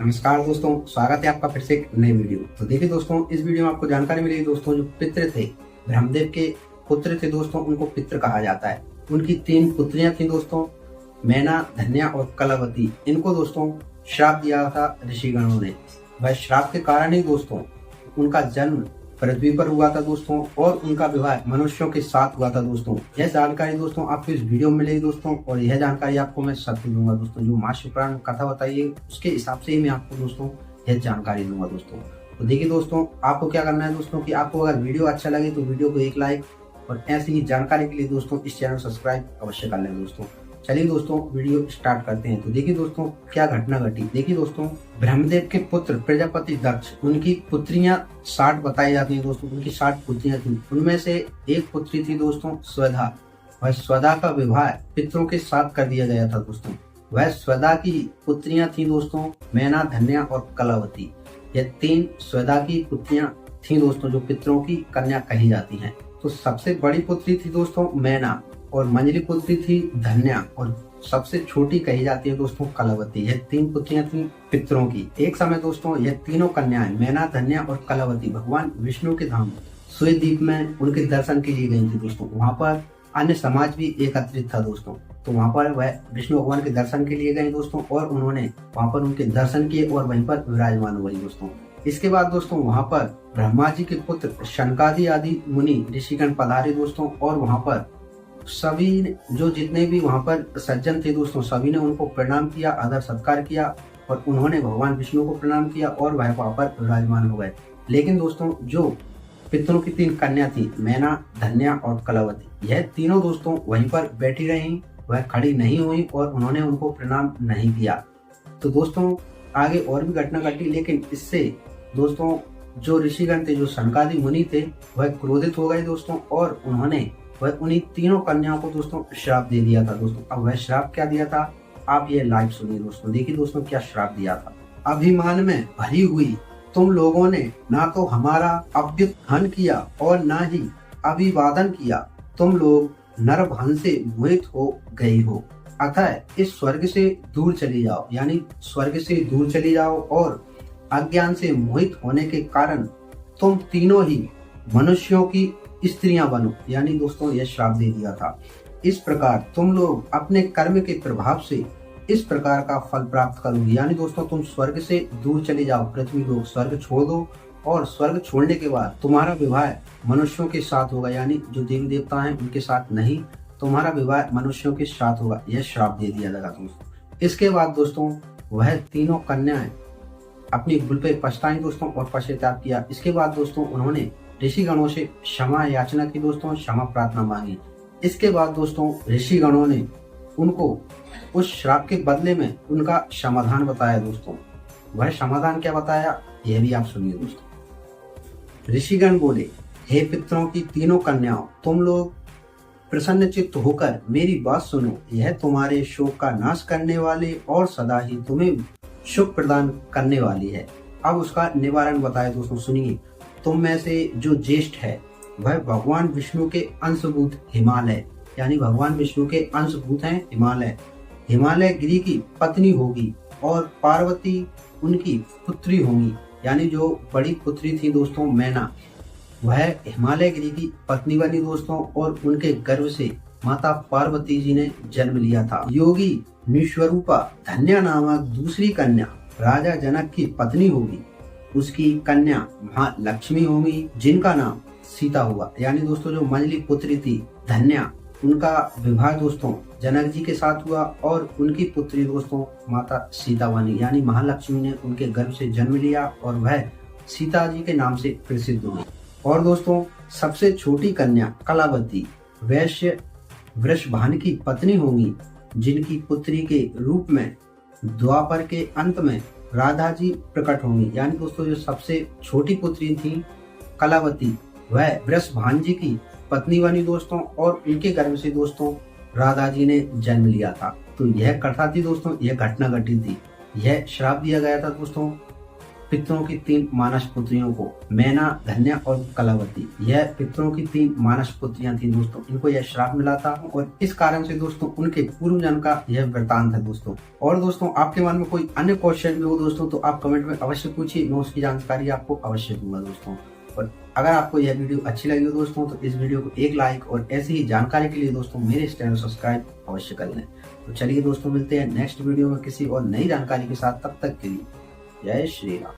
नमस्कार दोस्तों, स्वागत है आपका फिर से एक नई वीडियो। तो देखिए दोस्तों, इस वीडियो में आपको जानकारी मिलेगी दोस्तों, जो पितृ थे, ब्रह्मदेव के पुत्र थे दोस्तों, उनको पितृ कहा जाता है। उनकी 3 पुत्रियां थी दोस्तों, मैना, धन्या और कलावती। इनको दोस्तों श्राप दिया था ऋषिगणों ने। वह श्राप के कारण ही दोस्तों उनका जन्म पृथ्वी पर हुआ था दोस्तों, और उनका विवाह मनुष्यों के साथ हुआ था दोस्तों। यह जानकारी दोस्तों आपको इस वीडियो में मिलेगी दोस्तों, और यह जानकारी आपको मैं सत्य दूंगा दोस्तों। जो महाशिव पुराण कथा बताइए उसके हिसाब से ही मैं आपको दोस्तों यह जानकारी दूंगा दोस्तों। तो देखिए दोस्तों, आपको क्या करना है दोस्तों कि आपको अगर वीडियो अच्छा लगे तो वीडियो को एक लाइक, और ऐसी ही जानकारी के लिए दोस्तों इस चैनल को सब्सक्राइब अवश्य कर लें दोस्तों। चलिए दोस्तों, वीडियो स्टार्ट करते हैं। तो देखिए दोस्तों, क्या घटना घटी। देखिए दोस्तों, ब्रह्मदेव के पुत्र प्रजापति दक्ष, उनकी पुत्रियां 60 बताई जाती हैं दोस्तों। उनकी 60 पुत्रियां थी। उनमें से एक पुत्री थी दोस्तों स्वधा। वह स्वधा का विवाह पितरों के साथ कर दिया गया था दोस्तों। वह स्वधा की पुत्रियां थी दोस्तों मैना, धन्या और कलावती। यह 3 स्वधा की पुत्रियां थी दोस्तों, जो पितरों की कन्या कही जाती हैं। तो सबसे बड़ी पुत्री थी दोस्तों मैना, और मंझली पुत्री थी धन्या, और सबसे छोटी कही जाती है दोस्तों कलावती। यह 3 पुत्रियां थी पितरों की। एक समय दोस्तों यह तीनों कन्याएं मैना, धन्या और कलावती भगवान विष्णु के धाम सूर्यदीप में उनके दर्शन के लिए गई थी दोस्तों। वहाँ पर अन्य समाज भी एकत्रित था दोस्तों। तो वहाँ पर वह विष्णु भगवान के दर्शन के लिए गए दोस्तों, और उन्होंने वहाँ पर उनके दर्शन किए और वहीं पर विराजमान हुई दोस्तों। इसके बाद दोस्तों वहाँ पर ब्रह्मा जी के पुत्र शनकादि आदि मुनि ऋषिगण पधारे दोस्तों, और वहाँ पर सभी जो जितने भी वहाँ पर सज्जन थे दोस्तों, सभी ने उनको प्रणाम किया, आदर सत्कार किया, और उन्होंने भगवान विष्णु को प्रणाम किया, और वह वहाँ पर विराजमान हो गए। लेकिन दोस्तों जो पितरों की 3 कन्या थी मैना, धन्या और कलावती, यह तीनों दोस्तों वहीं पर बैठी रही। वह खड़ी नहीं हुई और उन्होंने उनको प्रणाम नहीं किया। तो दोस्तों आगे और भी घटना घटी, लेकिन इससे दोस्तों जो ऋषिगण थे, जो शनकादि मुनि थे, वह क्रोधित हो गए दोस्तों, और उन्होंने वह उन्हीं तीनों कन्याओं को दोस्तों श्राप दे दिया था दोस्तों। अब वह श्राप क्या दिया था, आप ये लाइव सुनिए दोस्तों। देखिए दोस्तों क्या श्राप दिया था। अभिमान में भरी हुई तुम लोगों ने ना तो हमारा अभ्युत्थान किया और ना ही अभिवादन किया। तुम लोग नरभन से मोहित हो गए हो, अतः इस स्वर्ग से दूर चली जाओ। यानी स्वर्ग से दूर चली जाओ, और अज्ञान से मोहित होने के कारण तुम तीनों ही मनुष्यों की स्त्रियां बनो। यानी दोस्तों यह श्राप दे दिया था। इस प्रकार तुम लोग अपने कर्म के प्रभाव से इस प्रकार का फल प्राप्त करोगे। यानी दोस्तों तुम स्वर्ग से दूर चले जाओ, पृथ्वी लोग स्वर्ग छोड़ दो, और स्वर्ग छोड़ने के बाद तुम्हारा विवाह मनुष्यों के साथ होगा। यानी जो देवी देवता हैं उनके साथ नहीं, तुम्हारा विवाह मनुष्यों के साथ होगा। यह श्राप दे दिया जाएगा दोस्तों। इसके बाद दोस्तों वह तीनों कन्याएं अपनी भूल पे पछताई दोस्तों, और पश्चाताप किया। इसके बाद दोस्तों उन्होंने ऋषिगणों से क्षमा याचना की दोस्तों, क्षमा प्रार्थना मांगी। इसके बाद दोस्तों ऋषिगणों ने उनको उस श्राप के बदले में उनका समाधान बताया दोस्तों। वह समाधान क्या बताया, यह भी आप सुनिए दोस्तों। ऋषिगण बोले, हे पितरों की तीनों कन्याओं, तुम लोग प्रसन्न चित्त होकर मेरी बात सुनो। यह तुम्हारे शोक का नाश करने वाले और सदा ही तुम्हें सुख प्रदान करने वाली है। अब उसका निवारण बताया दोस्तों, सुनिए। तुम में से जो ज्येष्ठ है वह भगवान विष्णु के अंशभूत हिमालय, यानी भगवान विष्णु के अंशभूत हैं हिमालय। हिमालय गिरी की पत्नी होगी, और पार्वती उनकी पुत्री होंगी। यानी जो बड़ी पुत्री थी दोस्तों मैना, वह हिमालय गिरी की पत्नी बनी दोस्तों, और उनके गर्भ से माता पार्वती जी ने जन्म लिया था। योगी निस्वरूपा धन्या नामक दूसरी कन्या राजा जनक की पत्नी होगी। उसकी कन्या महालक्ष्मी होगी, जिनका नाम सीता हुआ। यानी दोस्तों जो मंझली पुत्री थी धन्या, उनका विवाह दोस्तों जनक जी के साथ हुआ, और उनकी पुत्री दोस्तों माता सीता बनी। यानी महालक्ष्मी ने उनके गर्भ से जन्म लिया, और वह सीता जी के नाम से प्रसिद्ध हुई। और दोस्तों सबसे छोटी कन्या कलावती वैश्य वृषभान की पत्नी होंगी, जिनकी पुत्री के रूप में द्वापर के अंत में राधा जी प्रकट होंगी। यानी दोस्तों जो सबसे छोटी पुत्री थी कलावती, वह वृषभान जी की पत्नी बनी दोस्तों, और उनके गर्भ से दोस्तों राधा जी ने जन्म लिया था। तो यह कथा थी दोस्तों, यह घटना घटी थी। यह श्राप दिया गया था दोस्तों पितरों की 3 मानस पुत्रियों को, मैना, धन्या और कलावती, यह पितरों की 3 मानस पुत्रियां थी दोस्तों। इनको यह श्राप मिला था और इस कारण से दोस्तों उनके पूर्व जन्म का यह वृतांत है दोस्तों। और दोस्तों आपके मन में कोई अन्य क्वेश्चन भी हो दोस्तों तो आप कमेंट में अवश्य पूछिए, मैं उसकी जानकारी आपको अवश्य दूंगा दोस्तों। और अगर आपको यह वीडियो अच्छी लगी हो दोस्तों तो इस वीडियो को एक लाइक और ऐसी ही जानकारी के लिए दोस्तों मेरे इस चैनल सब्सक्राइब अवश्य कर लें। तो चलिए दोस्तों मिलते हैं नेक्स्ट वीडियो में किसी और नई जानकारी के साथ, तब तक के लिए जय श्री राम।